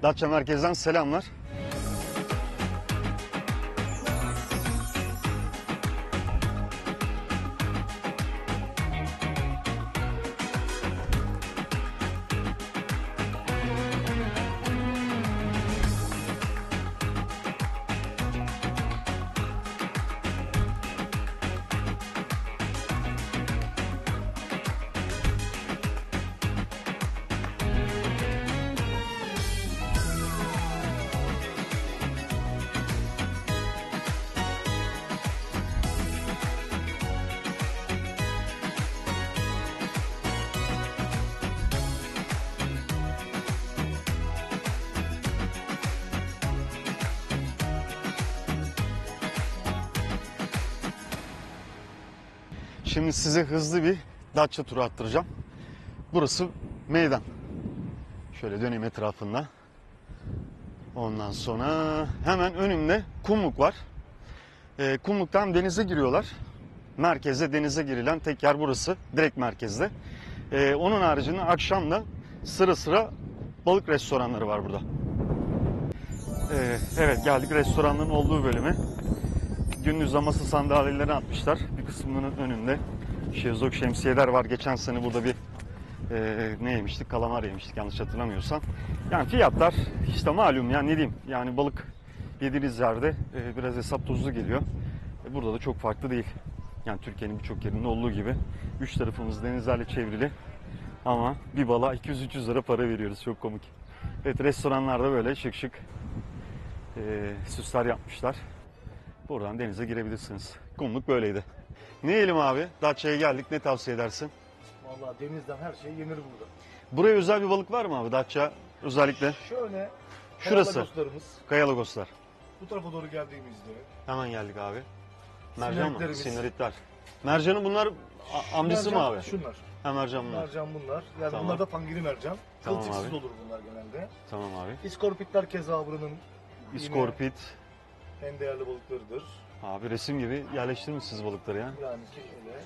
Datça merkezden selamlar. Şimdi size hızlı bir Datça turu attıracağım. Burası meydan. Şöyle döneyim etrafında. Ondan sonra hemen önümde kumluk var. Kumluktan denize giriyorlar. Merkezde denize girilen tek yer burası. Direkt merkezde. Onun haricinde akşam da sıra sıra balık restoranları var burada. Evet, geldik restoranların olduğu bölüme. Gündüz masa sandalyeleri atmışlar. Bir kısmının önünde şezlong şemsiyeler var. Geçen sene burada bir ne yemiştik? Kalamar yemiştik yanlış hatırlamıyorsam. Yani fiyatlar işte malum ya, ne diyeyim. Yani balık yediğiniz yerde biraz hesap tuzlu geliyor. Burada da çok farklı değil. Yani Türkiye'nin birçok yerinde olduğu gibi. Üç tarafımız denizlerle çevrili. Ama bir balığa 200-300 lira para veriyoruz. Çok komik. Evet, restoranlarda böyle şık şık süsler yapmışlar. Buradan denize girebilirsiniz. Kumluk böyleydi. Ne yiyelim abi? Datça'ya geldik. Ne tavsiye edersin? Vallahi denizden her şey yenir burada. Buraya özel bir balık var mı abi? Datça özellikle. Şöyle Şurası. Kayalagoslarımız, Kayalagoslar. bu tarafa doğru geldiğimizde Hemen geldik abi. Mercan mı? Sinaritlerimiz. Sinaritler. Mercan'ın bunlar amcası mı mercan, abi? Şunlar. Ha, mercan bunlar. Mercan bunlar. Yani Tamam. bunlar da pangili mercan. Tamam Kılçıksız abi. olur bunlar genelde. Tamam abi. İskorpitler keza buranın İskorpit. en değerli balıklarıdır. Abi resim gibi yerleştirmişsiniz balıkları ya. Yani öyle.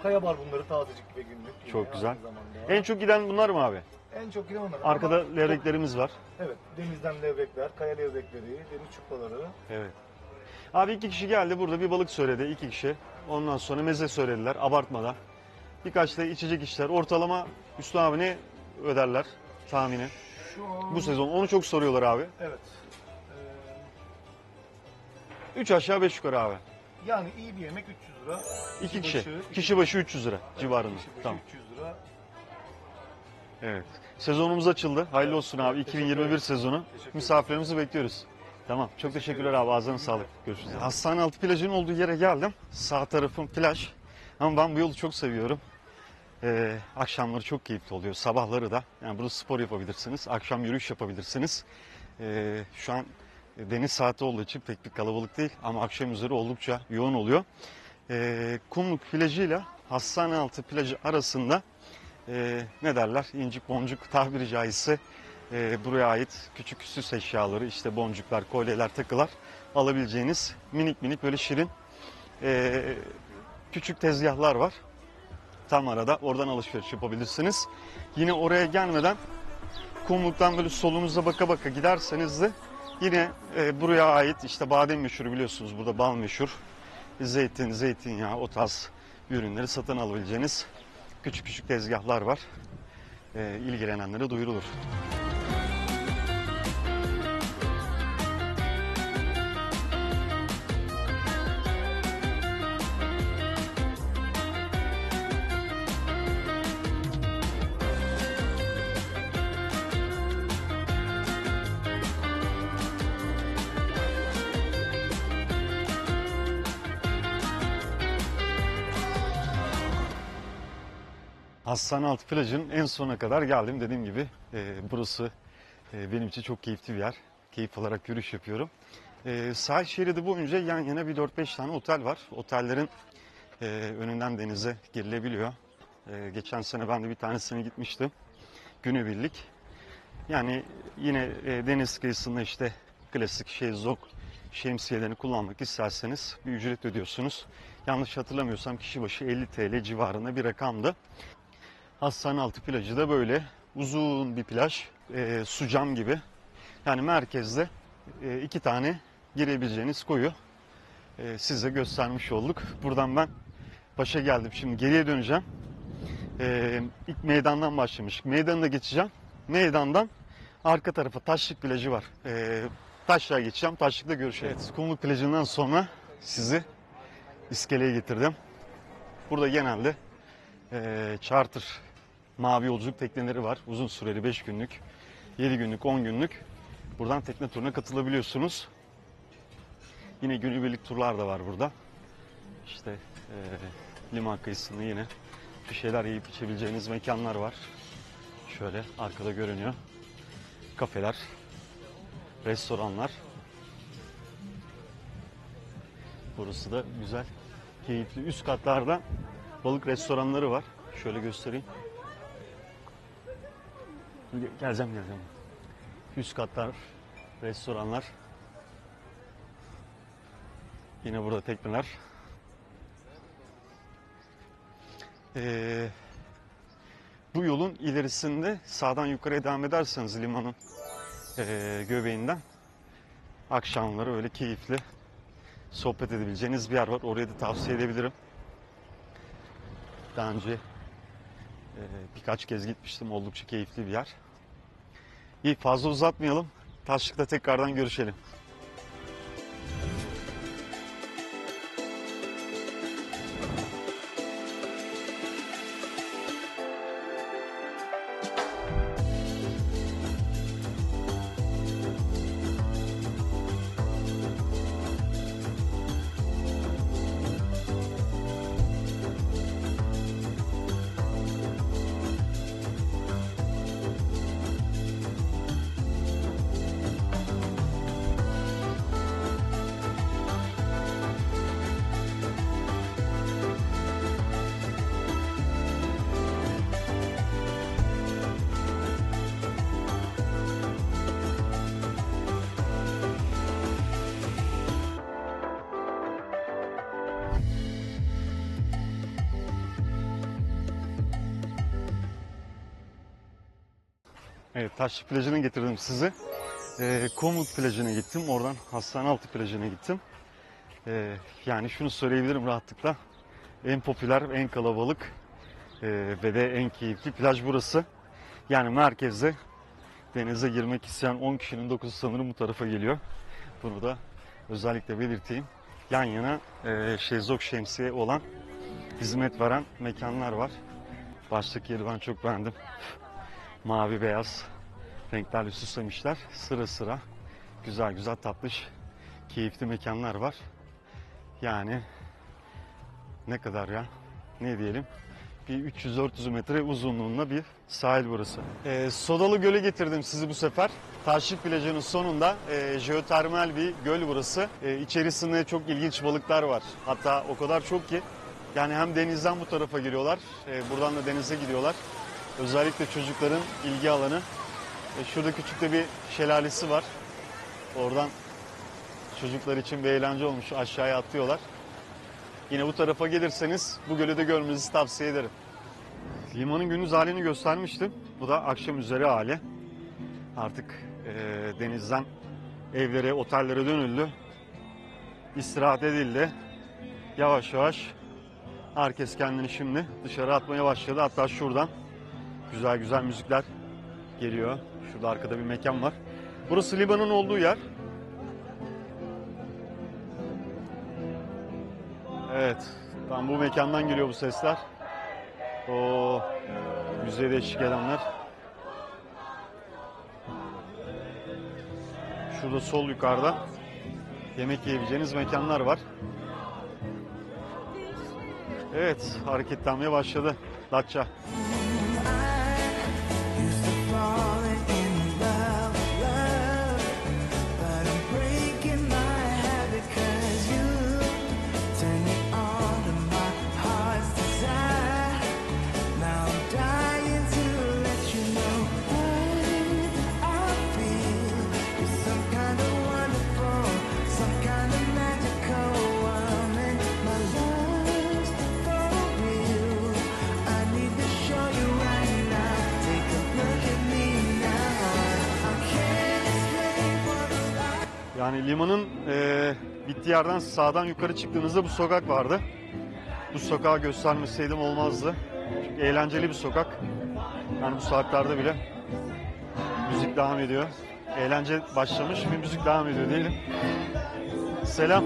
Kaya var bunları tazecik ve günlük. yine Çok güzel. aynı zamanda. En çok giden bunlar mı abi? En çok giden onlar. Arkada Ama levreklerimiz var. evet, denizden levrekler, kaya levrekleri, deniz çupraları. Evet. Abi 2 kişi geldi, burada bir balık söyledi, 2 kişi. Ondan sonra meze söylediler abartmadan. Birkaç da içecek içtiler. Ortalama Üstü abi ne öderler tahmini? Şu an... Bu sezon onu çok soruyorlar abi. Evet. 3 aşağı 5 yukarı abi. Yani iyi bir yemek 300 lira. 2 kişi. başı- Kişi başı 300 lira Evet, civarında. kişi başı Tamam. 300 lira. Evet. Sezonumuz açıldı. Hayırlı Evet, olsun abi. evet, 2021 teşekkür ederim. sezonu. Teşekkür ederim. Misafirlerimizi bekliyoruz. Tamam. Çok teşekkürler abi. Ağzına sağlık. Görüşürüz. Hastanealtı plajının olduğu yere geldim. Sağ tarafım plaj. Ama ben bu yolu çok seviyorum. Akşamları çok keyifli oluyor. Sabahları da. Yani burada spor yapabilirsiniz. Akşam yürüyüş yapabilirsiniz. Şu an deniz saati olduğu için pek bir kalabalık değil. Ama akşam üzeri oldukça yoğun oluyor. Kumluk plajıyla Hastanealtı plajı arasında ne derler? İncik boncuk tabiri caizse buraya ait küçük süs eşyaları, işte boncuklar, kolyeler, takılar alabileceğiniz minik minik böyle şirin küçük tezgahlar var. Tam arada oradan alışveriş yapabilirsiniz. Yine oraya gelmeden kumluktan böyle solunuza baka baka giderseniz de yine buraya ait işte badem meşhur, biliyorsunuz burada bal meşhur. Zeytin, zeytinyağı, o tarz ürünleri satın alabileceğiniz küçük küçük tezgahlar var. İlgilenenlere duyurulur. Hastanealtı plajının en sona kadar geldim. Dediğim gibi burası benim için çok keyifli bir yer. Keyif alarak yürüyüş yapıyorum. Sahil şeridi boyunca yan yana bir 4-5 tane otel var. Otellerin önünden denize girilebiliyor. Geçen sene ben de bir tanesine gitmiştim. Günübirlik. Yani yine deniz kıyısında işte klasik şezlong şemsiyelerini kullanmak isterseniz bir ücret ödüyorsunuz. Yanlış hatırlamıyorsam kişi başı 50 TL civarında bir rakamdı. Hastanealtı plajı da böyle uzun bir plaj, su cam gibi. Yani merkezde iki tane girebileceğiniz koyu size göstermiş olduk. Buradan ben başa geldim. Şimdi geriye döneceğim. İlk meydandan başlamıştık. Meydanı da geçeceğim. Meydandan arka tarafa Taşlık plajı var. Taşlık'a geçeceğim. Taşlık'ta görüşelim. Evet, Kumluk plajından sonra sizi iskeleye getirdim. Burada genelde charter mavi yolculuk tekneleri var. Uzun süreli 5 günlük, 7 günlük, 10 günlük. Buradan tekne turuna katılabiliyorsunuz. Yine günübirlik turlar da var burada. İşte liman kıyısında yine bir şeyler yiyip içebileceğiniz mekanlar var. Şöyle arkada görünüyor. Kafeler, restoranlar. Burası da güzel, keyifli. Üst katlarda balık restoranları var. Şöyle göstereyim. Geleceğim. Üst katlar, restoranlar. Yine burada tekneler. Bu yolun ilerisinde sağdan yukarıya devam ederseniz limanın göbeğinden akşamları öyle keyifli sohbet edebileceğiniz bir yer var. Orayı da tavsiye edebilirim. Daha önce birkaç kez gitmiştim. Oldukça keyifli bir yer. İyi, fazla uzatmayalım. Taşlık'ta tekrardan görüşelim. Evet, Taşlık plajına getirdim sizi. Komut plajına gittim. Oradan Hastanealtı plajına gittim. Yani şunu söyleyebilirim rahatlıkla. En popüler, en kalabalık ve de en keyifli plaj burası. Yani merkezde denize girmek isteyen 10 kişinin 9'u sanırım bu tarafa geliyor. Bunu da özellikle belirteyim. Yan yana şezlong şemsiye olan hizmet veren mekanlar var. Baştaki yeri ben çok beğendim. Mavi beyaz renklerle süslemişler. Sıra sıra güzel tatlış keyifli mekanlar var. Yani ne kadar ya? Ne diyelim? Bir 300-400 metre uzunluğunda bir sahil burası. Sodalı Göl'e getirdim sizi bu sefer. Taşlık plajının sonunda jeotermal bir göl burası. İçerisinde çok ilginç balıklar var. Hatta o kadar çok ki yani hem denizden bu tarafa giriyorlar, buradan da denize gidiyorlar. Özellikle çocukların ilgi alanı. Şurada küçük de bir şelalesi var. Oradan çocuklar için bir eğlence olmuş. Aşağıya atlıyorlar. Yine bu tarafa gelirseniz bu gölü de görmenizi tavsiye ederim. Limanın gündüz halini göstermiştim. Bu da akşam üzeri hali. Artık denizden evlere, otellere dönüldü. İstirahat edildi. Yavaş yavaş herkes kendini şimdi dışarı atmaya başladı. Hatta şuradan güzel müzikler geliyor. Şurada arkada bir mekan var. Burası limanın olduğu yer. Evet, tam bu mekandan geliyor bu sesler. O müziğe de eşlik edenler. Şurada sol yukarıda yemek yiyebileceğiniz mekanlar var. Evet, hareketlenmeye başladı Datça. Show Yani limanın bittiği yerden sağdan yukarı çıktığınızda bu sokak vardı. Bu sokağı göstermeseydim olmazdı. Çünkü eğlenceli bir sokak. Yani bu saatlerde bile müzik devam ediyor. Eğlence başlamış ve müzik devam ediyor diyelim. Selam.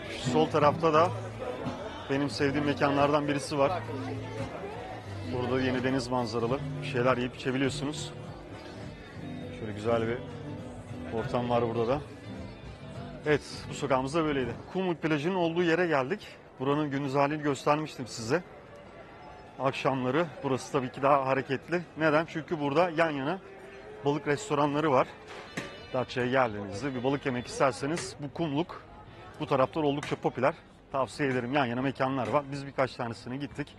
Şu sol tarafta da benim sevdiğim mekanlardan birisi var. Burada yine deniz manzaralı bir şeyler yiyip içebiliyorsunuz. Şöyle güzel bir ortam var burada da. Evet, bu sokağımız da böyleydi. Kumlu plajının olduğu yere geldik. Buranın gündüz halini göstermiştim size. Akşamları burası tabii ki daha hareketli. Neden? Çünkü burada yan yana balık restoranları var. Datça'ya geldiğinizde bir balık yemek isterseniz bu kumluk bu taraflar oldukça popüler. Tavsiye ederim, yan yana mekanlar var. Biz birkaç tanesine gittik.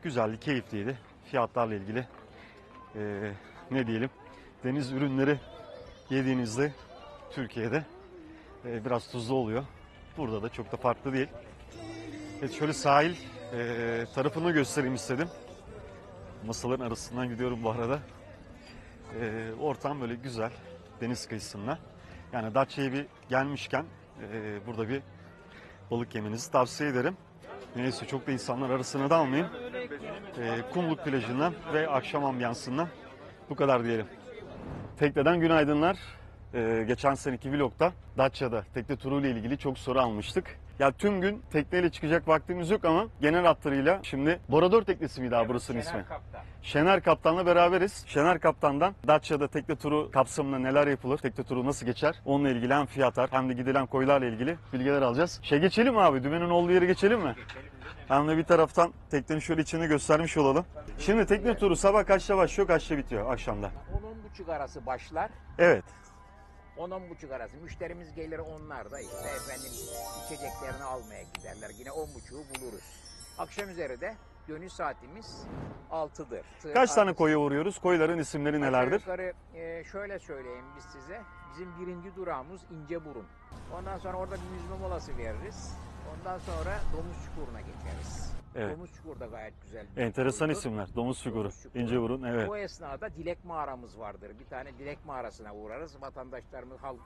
Güzeldi, keyifliydi. Fiyatlarla ilgili ne diyelim, deniz ürünleri yediğinizde Türkiye'de biraz tuzlu oluyor. Burada da çok da farklı değil. Evet, şöyle sahil tarafını göstereyim istedim. Masaların arasından gidiyorum bu arada. Ortam böyle güzel, deniz kıyısında. Yani Datça'ya bir gelmişken burada bir balık yemenizi tavsiye ederim. Neyse, çok da insanlar arasına dalmayayım. Kumluk plajından ve akşam ambiyansından bu kadar diyelim. Tekneden günaydınlar. Geçen seneki vlogda Datça'da tekne turu ile ilgili çok soru almıştık. Ya tüm gün tekneyle çıkacak vaktimiz yok ama genel hatlarıyla şimdi Borador teknesi mi daha burasının ismi? Kaptan. Şener Kaptan'la beraberiz. Şener Kaptan'dan Datça'da tekne turu kapsamında neler yapılır, tekne turu nasıl geçer, onunla ilgili hem fiyatlar hem de gidilen koylarla ilgili bilgiler alacağız. Geçelim mi abi? Dümenin olduğu yere geçelim mi? Hem de bir taraftan teknenin şöyle içini göstermiş olalım. Şimdi tekne turu sabah kaçta başlıyor, kaçta bitiyor akşamda? 10-10.30 arası başlar. Evet. 10-10.30 arası. Müşterimiz gelir, onlar da işte efendim içeceklerini almaya giderler. Yine 10.30'u buluruz. Akşam üzeri de dönüş saatimiz 6'dır. Kaç tane koya vuruyoruz? Koyların isimleri nelerdir? Yukarı şöyle söyleyeyim biz size. Bizim birinci durağımız İnceburun. Ondan sonra orada bir yüzme molası veririz. Ondan sonra Domuz Çukuru'na geçeriz. Evet. Domuz Çukur da gayet güzel bir Enteresan çukurdur. isimler. Domuz çukuru, Domuz Çukuru. İnceburun, evet. Bu esnada dilek mağaramız vardır. Bir tane dilek mağarasına uğrarız. Vatandaşlarımız, halk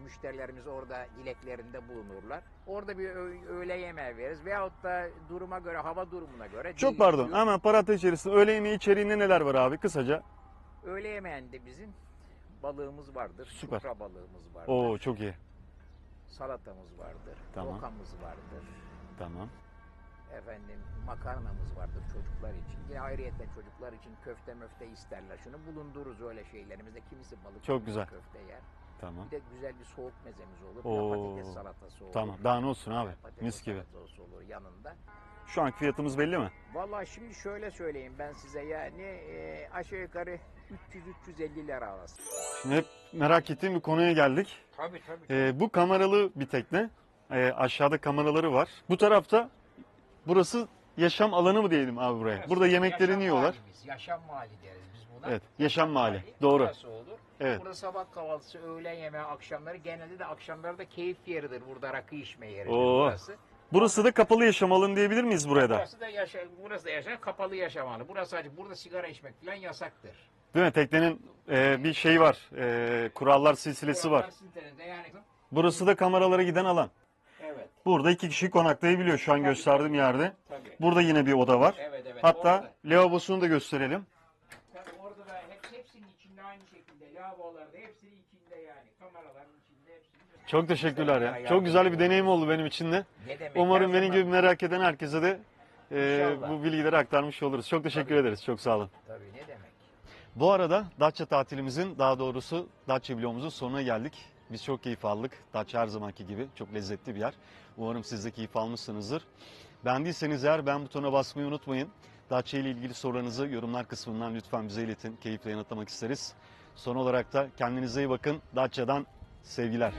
müşterilerimiz orada dileklerinde bulunurlar. Orada bir öğle yemeği veririz. Veyahut da duruma göre, hava durumuna göre. Çok pardon, hemen parantez içerisinde öğle yemeği içeriğinde neler var abi kısaca? Öğle yemeğinde bizim balığımız vardır. Süper. Çupra balığımız vardır. Oo, çok iyi. Salatamız vardır. Tamam. Rokamız vardır. Tamam. Efendim makarnamız vardır çocuklar için. Yine ayrıyetten çocuklar için köfte möfte isterler. Şunu bulundururuz öyle şeylerimizde. Kimisi balık, Çok kimisi güzel. köfte yer. Tamam. Bir de güzel bir soğuk mezemiz olur. Oo. Bir patates salatası olur. Tamam. Daha ne olsun abi? Patates Mis gibi. salatası olur yanında. Şu anki fiyatımız belli mi? Vallahi şimdi şöyle söyleyeyim ben size, yani aşağı yukarı 300-350 lira arası. Şimdi hep merak ettiğim bir konuya geldik. Tabii. Bu kameralı bir tekne. Aşağıda kameraları var. Bu tarafta burası yaşam alanı mı diyelim abi buraya? Burada yemeklerini yiyorlar. Yaşam mahalli deriz biz buna. Evet, yaşam mahalli. Doğru. Burası olur. Evet. Burada sabah kahvaltısı, öğlen yemeği, akşamları, genelde de akşamları da keyif yeridir. Burada rakı içme yeridir Oo. burası. Burası da kapalı yaşam alanı diyebilir miyiz buraya da? Burası da yaşam, kapalı yaşam alanı. Burası sadece, burada sigara içmek falan yasaktır. Değil mi? Teknenin bir şeyi var. Kurallar silsilesi var. Yani, Burası da kameralara giden alan. evet. Burada 2 kişi konaklayabiliyor şu an Tabii, gösterdiğim tabii. yerde. Tabii. Burada yine bir oda var. Evet. Hatta Orada, lavabosunu da gösterelim. tabii orada da hepsinin içinde aynı şekilde lavabolarda, hepsinin içinde yani. Kameraların içinde hepsinin. Çok teşekkürler ya. Çok güzel bir deneyim oldu benim için de. Ne demek? Umarım Her benim zaman- gibi merak eden herkese de İnşallah. bu bilgileri aktarmış oluruz. Çok teşekkür Tabii. ederiz. Çok sağ olun. Tabii, ne demek? Bu arada Datça tatilimizin, daha doğrusu Datça vlogumuzun sonuna geldik. Biz çok keyif aldık. Datça her zamanki gibi çok lezzetli bir yer. Umarım siz de keyif almışsınızdır. Beğendiyseniz eğer beğen butonuna basmayı unutmayın. Datça ile ilgili sorularınızı yorumlar kısmından lütfen bize iletin. Keyifle yanıtlamak isteriz. Son olarak da kendinize iyi bakın. Datça'dan sevgiler.